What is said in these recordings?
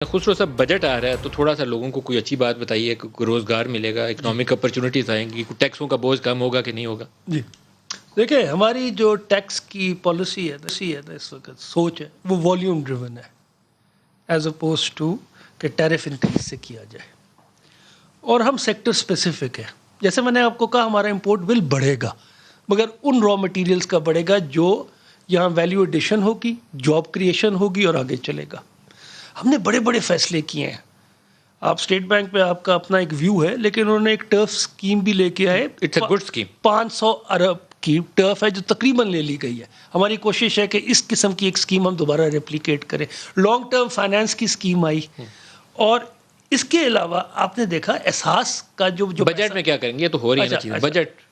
خسرو صاحب بجٹ آ رہا ہے تو تھوڑا سا لوگوں کو کوئی اچھی بات بتائیے کہ روزگار ملے گا، اکنامک اپرچونٹیز آئیں گی، ٹیکسوں کا بوجھ کم ہوگا کہ نہیں ہوگا؟ جی دیکھیں، ہماری جو ٹیکس کی پالیسی ہے اس وقت سوچ ہے وہ والیوم ڈریون ہے ایز اپوز ٹو کہ ٹیرف انکریز سے کیا جائے، اور ہم سیکٹر اسپیسیفک ہے. جیسے میں نے آپ کو کہا ہمارا امپورٹ بل بڑھے گا، مگر ان را مٹیریلز کا بڑھے گا جو یہاں ویلیو ایڈیشن ہوگی، جاب کریشن ہوگی اور آگے چلے گا. ہم نے بڑے بڑے فیصلے کیے ہیں. آپ اسٹیٹ بینک پہ آپ کا اپنا ایک ویو ہے، لیکن انہوں نے ایک ٹرف اسکیم بھی لے کے آئے. It's a good scheme. 500 ارب کی ٹرف ہے جو تقریباً لے لی گئی ہے. ہماری کوشش ہے کہ اس قسم کی ایک اسکیم ہم دوبارہ ریپلیکیٹ کریں. لانگ ٹرم فائنانس کی اسکیم آئی، اور اس کے علاوہ آپ نے دیکھا احساس کا جو بجٹ میں کیا کریں گے؟ یہ تو ہو رہی ہے نا چیزیں. بجٹ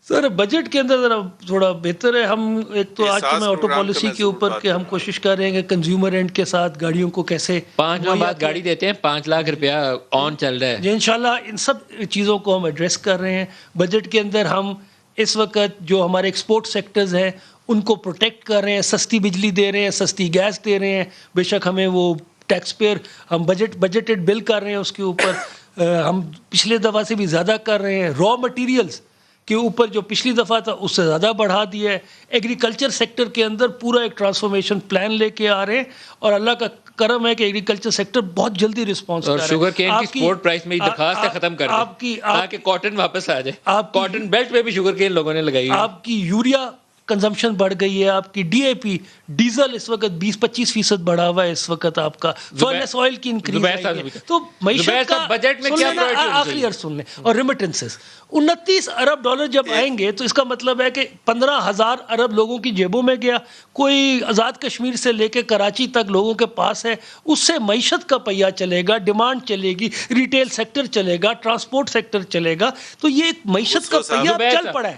سر بجٹ کے اندر ذرا تھوڑا بہتر ہے. ہم ایک تو آج تو میں آٹو پالیسی کے اوپر کہ ہم کوشش کر رہے ہیں کہ کنزیومر اینڈ کے ساتھ گاڑیوں کو کیسے 5 ماہ بعد گاڑی دیتے ہیں، 5 لاکھ روپیہ آن چل رہا ہے. جی انشاءاللہ ان سب چیزوں کو ہم ایڈریس کر رہے ہیں. بجٹ کے اندر ہم اس وقت جو ہمارے ایکسپورٹ سیکٹرز ہیں ان کو پروٹیکٹ کر رہے ہیں، سستی بجلی دے رہے ہیں، سستی گیس دے رہے ہیں. بے شک ہمیں وہ ٹیکس پیئر ہم بجٹڈ بل کر رہے ہیں، اس کے اوپر ہم پچھلے دفعہ سے بھی زیادہ کر رہے ہیں. را مٹیریلز کے اوپر جو پچھلی دفعہ تھا اس سے زیادہ بڑھا دیا ہے. ایگریکلچر سیکٹر کے اندر پورا ایک ٹرانسفارمیشن پلان لے کے آ رہے ہیں، اور اللہ کا کرم ہے کہ ایگریکلچر سیکٹر بہت جلدی رسپانس کر رہا ہے. اور شوگر کین کی سپورٹ پرائس میں درخواست ہے ختم کر دیں تاکہ کاٹن واپس آ جائے. کاٹن بیلٹ پہ بھی شوگر کین لوگوں نے لگائی. آپ کی یوریا کنزمپشن بڑھ گئی ہے، آپ کی ڈی اے پی ڈیزل اس وقت 20-25% بڑھا ہوا ہے. اس وقت آپ کا فرنس آئل کی انکریز ہے. تو معیشت کا بجٹ میں کیا آخری عرض سن لیں. اور ریمیٹنسز 29 ارب ڈالر جب آئیں گے تو اس کا مطلب ہے کہ 15,000 ارب لوگوں کی جیبوں میں گیا. کوئی آزاد کشمیر سے لے کے کراچی تک لوگوں کے پاس ہے، اس سے معیشت کا پہیہ چلے گا، ڈیمانڈ چلے گی، ریٹیل سیکٹر چلے گا، ٹرانسپورٹ سیکٹر چلے گا. تو یہ ایک معیشت کا پہیہ چل پڑا ہے.